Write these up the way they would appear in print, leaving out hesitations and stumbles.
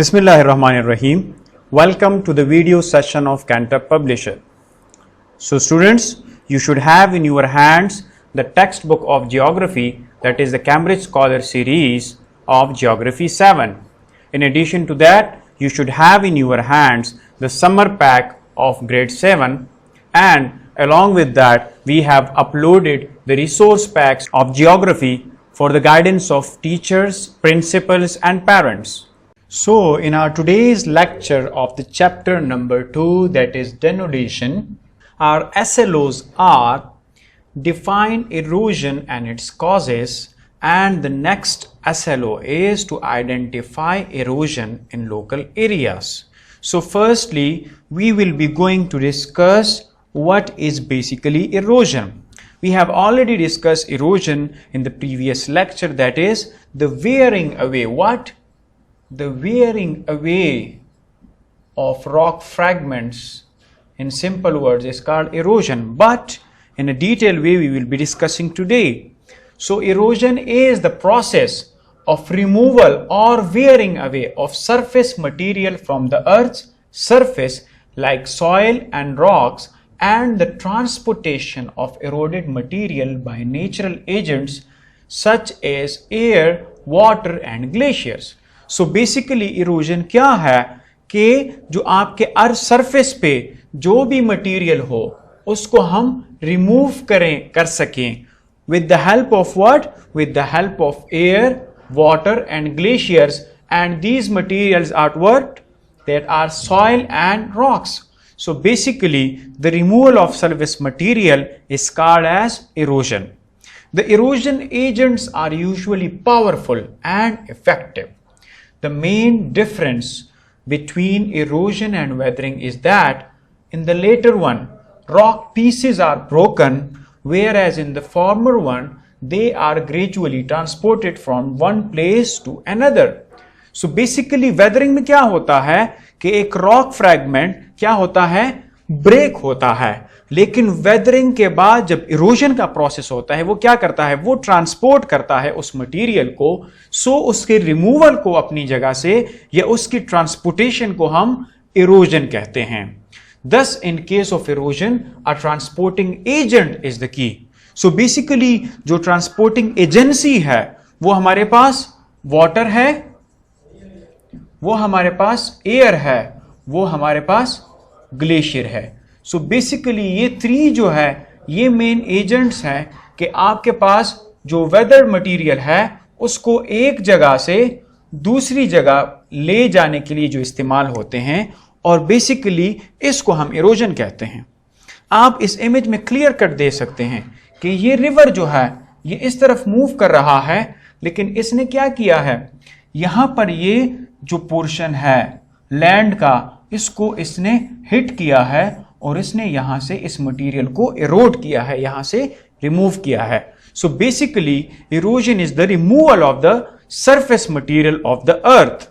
Bismillahirrahmanirrahim. Welcome to the video session of Cantor Publisher. So students, you should have in your hands the textbook of geography, that is the Cambridge Scholar series of Geography 7. In addition to that, you should have in your hands the summer pack of grade 7, and along with that we have uploaded the resource packs of geography for the guidance of teachers, principals and parents. So in our today's lecture of the chapter number 2, that is denudation, our SLOs are define erosion and its causes, and the next SLO is to identify erosion in local areas. So firstly, we will be going to discuss what is basically erosion. We have already discussed erosion in the previous lecture, that is the wearing away. What? The wearing away of rock fragments, in simple words, is called erosion, but in a detailed way we will be discussing today. So erosion is the process of removal or wearing away of surface material from the earth's surface like soil and rocks, and the transportation of eroded material by natural agents such as air, water and glaciers. So basically erosion क्या है कि जो आपके earth surface पे जो भी material हो उसको हम रिमूव कर सकें with the help of what? With the help of air, water and glaciers, and these materials are what? That are soil and rocks. So basically the removal of surface material is called as erosion. The erosion agents are usually powerful and effective. The main difference between erosion and weathering is that in the later one, rock pieces are broken, whereas in the former one, they are gradually transported from one place to another. So basically weathering में क्या होता है कि एक rock fragment क्या होता है, break होता है, लेकिन वेदरिंग के बाद जब इरोजन का प्रोसेस होता है वो क्या करता है, वो ट्रांसपोर्ट करता है उस मटेरियल को, सो उसके रिमूवल को अपनी जगह से या उसकी ट्रांसपोर्टेशन को हम इरोजन कहते हैं. Thus in case of erosion, a transporting agent is the key. So basically जो ट्रांसपोर्टिंग एजेंसी है वो हमारे पास वाटर है, वो हमारे पास एयर है, वो हमारे पास ग्लेशियर है. सो बेसिकली ये थ्री जो है ये मेन एजेंट्स हैं कि आपके पास जो वेदर मटेरियल है उसको एक जगह से दूसरी जगह ले जाने के लिए जो इस्तेमाल होते हैं, और बेसिकली इसको हम इरोजन कहते हैं. आप इस इमेज में क्लियर कट दे सकते हैं कि ये रिवर जो है ये इस तरफ मूव कर रहा है, लेकिन इसने क्या किया है, यहां पर ये जो पोर्शन है लैंड का इसको इसने हिट किया है और इसने यहां से इस मटेरियल को इरोड किया है, यहां से रिमूव किया है. So basically erosion is the removal of the surface material of the earth.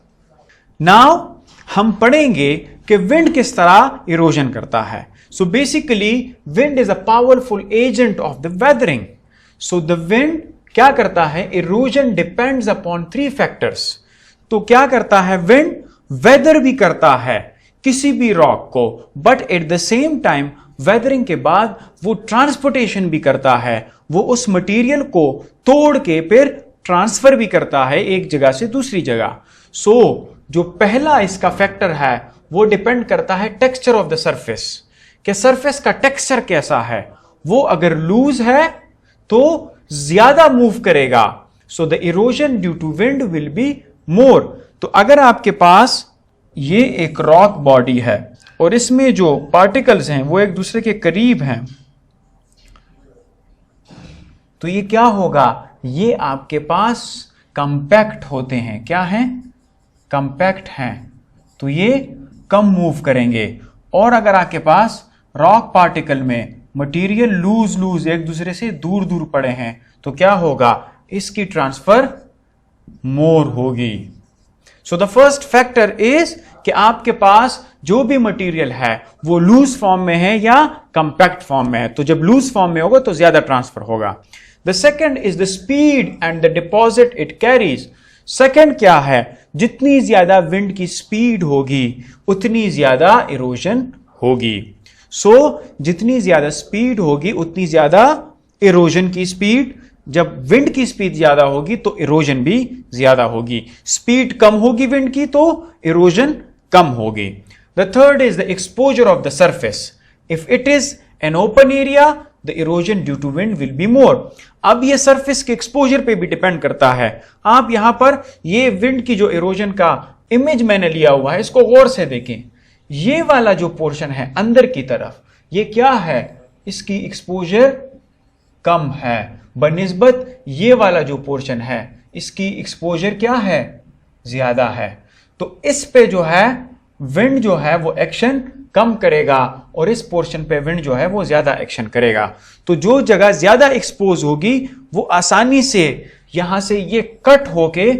Now हम पढ़ेंगे कि विंड किस तरह इरोजन करता है. So basically wind is a powerful agent of the weathering. So the wind क्या करता है, erosion depends upon three factors. तो क्या करता है विंड, वेदर भी करता है किसी भी रॉक को, but at the same time weathering के बाद वो ट्रांसपोर्टेशन भी करता है, वो उस मटेरियल को तोड़ के फिर ट्रांसफर भी करता है एक जगह से दूसरी जगह. सो जो पहला इसका फैक्टर है वो डिपेंड करता है टेक्सचर ऑफ द सरफेस, कि सरफेस का टेक्सचर कैसा है. वो अगर लूज है तो ज्यादा मूव करेगा, so the erosion due to wind will be more. तो अगर आपके पास ये एक रॉक बॉडी है और इसमें जो पार्टिकल्स हैं वो एक दूसरे के करीब हैं, तो ये क्या होगा, ये आपके पास कंपैक्ट होते हैं. क्या हैं, कंपैक्ट हैं, तो ये कम मूव करेंगे. और अगर आपके पास रॉक पार्टिकल में मटेरियल लूज एक दूसरे से दूर दूर पड़े हैं तो क्या होगा, इसकी ट्रांसफर मोर होगी. So the first factor is कि आपके पास जो भी मटेरियल है वो लूज फॉर्म में है या कंपैक्ट फॉर्म में है. तो जब लूज फॉर्म में होगा तो ज्यादा ट्रांसफर होगा. The second is the speed and the deposit it carries. Second क्या है, जितनी ज्यादा विंड की स्पीड होगी उतनी ज्यादा इरोजन होगी। सो जितनी ज्यादा स्पीड होगी उतनी ज्यादा इरोजन की स्पीड, जब विंड की स्पीड ज्यादा होगी तो इरोजन भी ज्यादा होगी। स्पीड कम होगी विंड की तो इरोजन कम होगी। The third is the exposure of the surface. If it is an open area the erosion due to wind will be more. अब ये सरफेस के एक्सपोजर पे भी डिपेंड करता है। आप यहां पर ये विंड की जो इरोजन का इमेज मैंने लिया हुआ है इसको गौर से देखें। ये वाला जो पोर्शन है अंदर की तरफ, ये क्या है, इसकी एक्सपोजर कम है बनिस्बत ये वाला जो पोर्शन है इसकी एक्सपोजर क्या है, ज्यादा है। तो इस पे जो है विंड जो है वो एक्शन कम करेगा और इस पोर्शन पे विंड जो है वो ज्यादा एक्शन करेगा। तो जो जगह ज्यादा एक्सपोज होगी वो आसानी से यहां से ये कट होके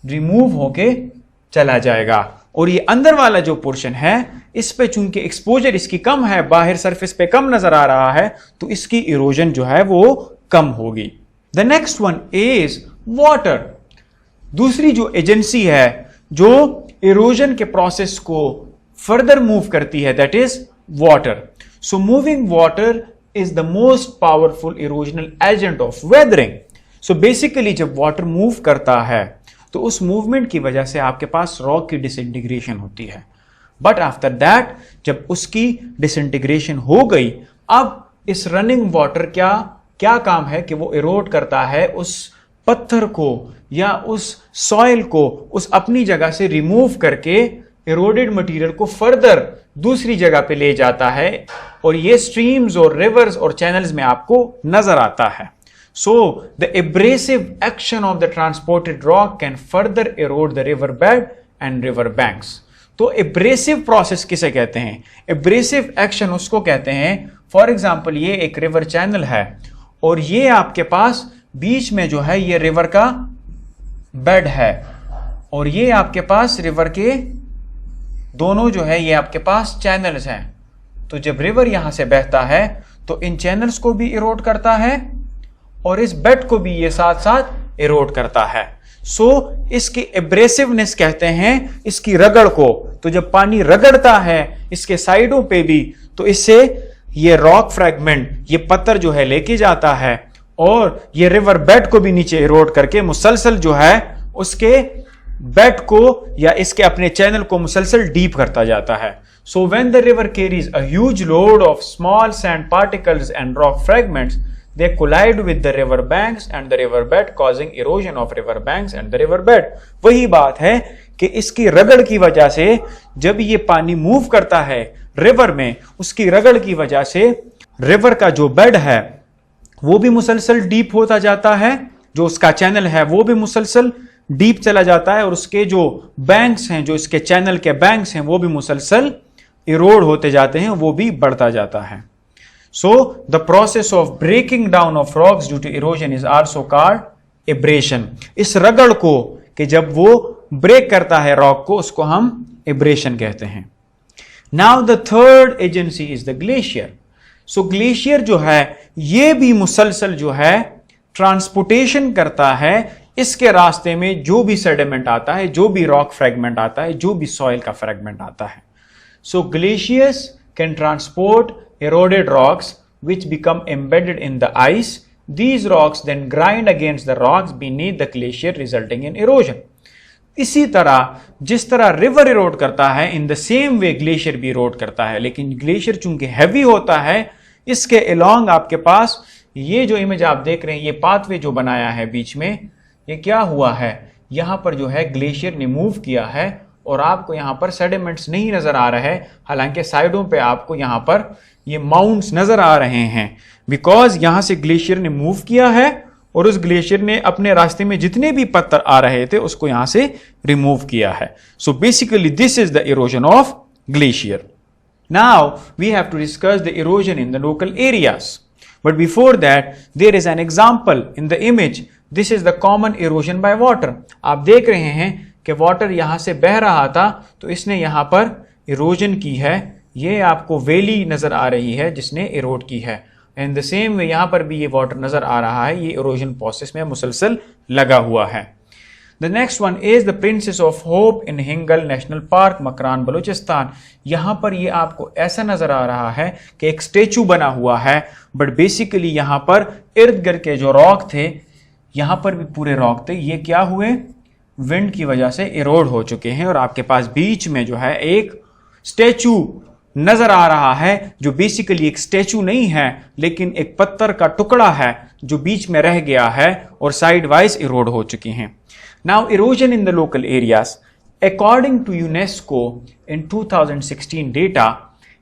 रिमूव होके चला जाएगा, और ये अंदर वाला जो पोर्शन है इस पे चूंकि एक्सपोजर इसकी कम है, बाहर सरफेस पे कम नजर आ रहा है, तो इसकी इरोजन जो है वो कम होगी। The next one is water. दूसरी जो एजेंसी है जो इरोजन के प्रोसेस को फर्दर मूव करती है that is water. So moving water is the most powerful erosional agent of weathering. So basically जब वाटर मूव करता है तो उस मूवमेंट की वजह से आपके पास रॉक की डिसइंटीग्रेशन होती है, बट आफ्टर दैट जब उसकी डिसइंटीग्रेशन हो गई, अब इस रनिंग वाटर क्या काम है कि वो इरोड करता है उस पत्थर को या उस सॉइल को, उस अपनी जगह से रिमूव करके इरोडेड मटेरियल को फर्दर दूसरी जगह पे ले जाता है, और ये स्ट्रीम्स और रिवर्स और चैनल्स में आपको नजर आता है। So the abrasive action of the transported rock can further erode the river bed and river banks. तो abrasive process किसे कहते हैं? abrasive action उसको कहते हैं, फॉर एग्जाम्पल ये एक रिवर चैनल है और ये आपके पास बीच में जो है ये रिवर का बेड है, और ये आपके पास रिवर के दोनों जो है ये आपके पास चैनल्स हैं। तो जब रिवर यहां से बहता है तो इन चैनल्स को भी इरोड करता है और इस बेड को भी ये साथ साथ इरोड करता है। सो इसकी एब्रेसिवनेस कहते हैं इसकी रगड़ को। तो जब पानी रगड़ता है इसके साइडों पे भी तो इससे ये रॉक फ्रैगमेंट, ये पत्थर जो है लेके जाता है और ये रिवर बेड को भी नीचे इरोड करके मुसलसल जो है उसके बेड को या इसके अपने चैनल को मुसलसल डीप करता जाता है। So when the river carries a huge load of small sand particles and rock fragments, they collide with the river banks and the river bed, causing erosion of river banks and the river bed. वही बात है कि इसकी रगड़ की वजह से जब ये पानी मूव करता है रिवर में, उसकी रगड़ की वजह से रिवर का जो बेड है वो भी मुसलसल डीप होता जाता है, जो उसका चैनल है वो भी मुसलसल डीप चला जाता है, और उसके जो बैंक्स हैं, जो इसके चैनल के बैंक्स हैं, वो भी मुसलसल इरोड होते जाते हैं, वो भी बढ़ता जाता है। So the process of breaking down of rocks due to erosion is also called abrasion. इस रगड़ को कि जब वो ब्रेक करता है रॉक को, उसको हम abrasion कहते हैं। Now the third agency is the glacier. So glacier जो है ये भी मुसलसल जो है ट्रांसपोर्टेशन करता है इसके रास्ते में जो भी सेडिमेंट आता है, जो भी रॉक फ्रैगमेंट आता है, जो भी सॉइल का फ्रैगमेंट आता है। So glaciers can transport eroded rocks which become embedded in the ice. These rocks then grind against the rocks beneath the glacier resulting in erosion. इसी तरह जिस तरह रिवर इरोड करता है, in the same way glacier भी इरोड करता है, लेकिन ग्लेशियर चूंकि हैवी होता है इसके अलोंग आपके पास ये जो इमेज आप देख रहे हैं, ये पाथवे जो बनाया है बीच में, ये क्या हुआ है, यहां पर जो है ग्लेशियर ने मूव किया है और आपको यहां पर सेडिमेंट्स नहीं नजर आ रहे हैं, हालांकि साइडों पे आपको यहां पर ये माउंट्स नजर आ रहे हैं, बिकॉज यहां से ग्लेशियर ने मूव किया है और उस ग्लेशियर ने अपने रास्ते में जितने भी पत्थर आ रहे थे उसको यहां से रिमूव किया है। So basically this is the erosion of glacier. Now we have to discuss the erosion in the local areas, but before that there is an example in the image. This is the common erosion by water. आप देख रहे हैं कि water यहां से बह रहा था तो इसने यहां पर इरोजन की है, ये आपको वैली नजर आ रही है जिसने इरोड की है। इन द सेम वे यहां पर भी ये वाटर नजर आ रहा है, ये इरोजन प्रोसेस में मुसलसल लगा हुआ है। The next one is the Princess of Hope in Hingal National Park, Makran Balochistan. यहाँ पर ये आपको ऐसा नजर आ रहा है कि एक स्टेचू बना हुआ है, बट बेसिकली यहाँ पर इर्द गिर्द के जो रॉक थे, यहाँ पर भी पूरे रॉक थे, ये क्या हुए, विंड की वजह से इरोड हो चुके हैं और आपके पास बीच में जो है एक स्टेचू नजर आ रहा है जो बेसिकली एक स्टेचू नहीं है लेकिन एक पत्थर का टुकड़ा है जो बीच में रह गया है और साइड वाइज इरोड हो चुकी हैं। Now erosion in the local areas. According to UNESCO in 2016 data,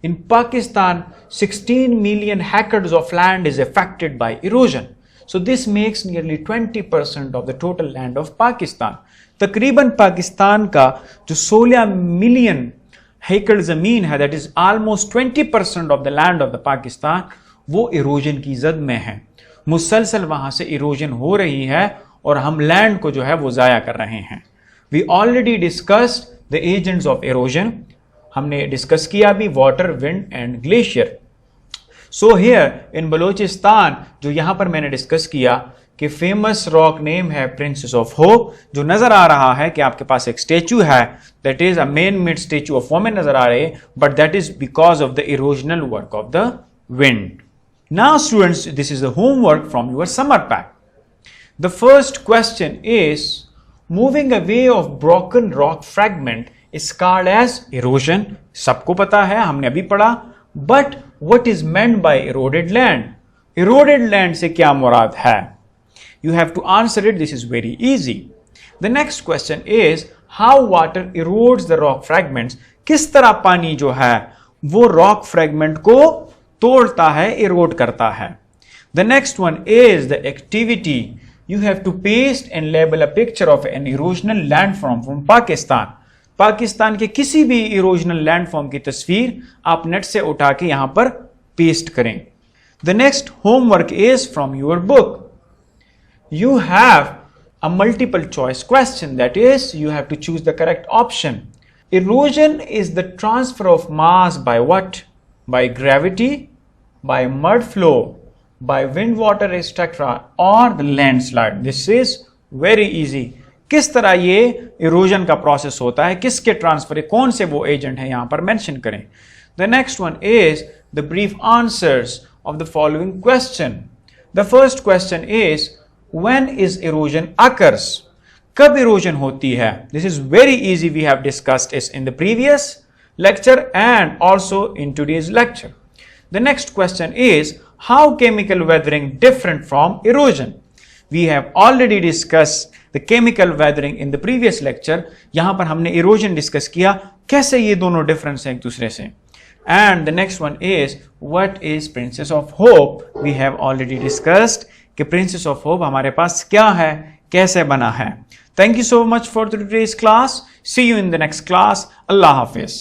in Pakistan 16 million hectares of land is affected by erosion. So this makes nearly 20% of the total land of Pakistan. तकरीबन पाकिस्तान का जो 16 million एकड़ जमीन है, that is almost 20% of the land of the Pakistan, वो erosion की जद में है। मुसलसल वहां से इरोजन हो रही है और हम लैंड को जो है वो जाया कर रहे हैं। We already discussed the agents of erosion, हमने डिस्कस किया भी water, wind and glacier. So here in Balochistan जो यहां पर मैंने डिस्कस किया कि फेमस रॉक नेम है प्रिंसेस ऑफ होप, जो नजर आ रहा है कि आपके पास एक स्टेचू है, that is a man made statue of women नजर आ रही है, but that is because of the erosional work of the wind. Now students, this is the homework from your summer pack. The first question is, moving away of broken rock fragment is called as erosion. सबको पता है, हमने अभी पढ़ा, but what is meant by eroded land? Eroded land से क्या मुराद है? You have to answer it. This is very easy. The next question is, how water erodes the rock fragments? किस तरह पानी जो है वो rock fragment को तोड़ता है, erode करता है? The next one is the activity. You have to paste and label a picture of an erosional landform from Pakistan. Pakistan के किसी भी इरोजनल लैंडफॉर्म की तस्वीर आप नेट से उठा के यहां पर पेस्ट करें। The next homework is from your book. You have a multiple choice question, that is, you have to choose the correct option. Erosion is the transfer of mass by what? By gravity, by mud flow, by wind, water, etc. or the landslide. This is very easy. किस तरह ये erosion का process होता है, किसके transfer, कौन से वो एजेंट है, यहां पर मेंशन करें। The next one is the brief answers of the following question. The first question is, when is erosion occurs? कब इरोजन होती है? This is very easy. We have discussed it in the previous lecture and also in today's lecture. The next question is, how chemical weathering different from erosion? We have already discussed the chemical weathering in the previous lecture. यहां पर हमने erosion discuss किया, कैसे ये दोनों difference हैं एक दूसरे से। And the next one is, what is Princess of Hope? We have already discussed कि Princess of Hope हमारे पास क्या है, कैसे बना है। Thank you so much for today's class. See you in the next class. Allah Hafiz.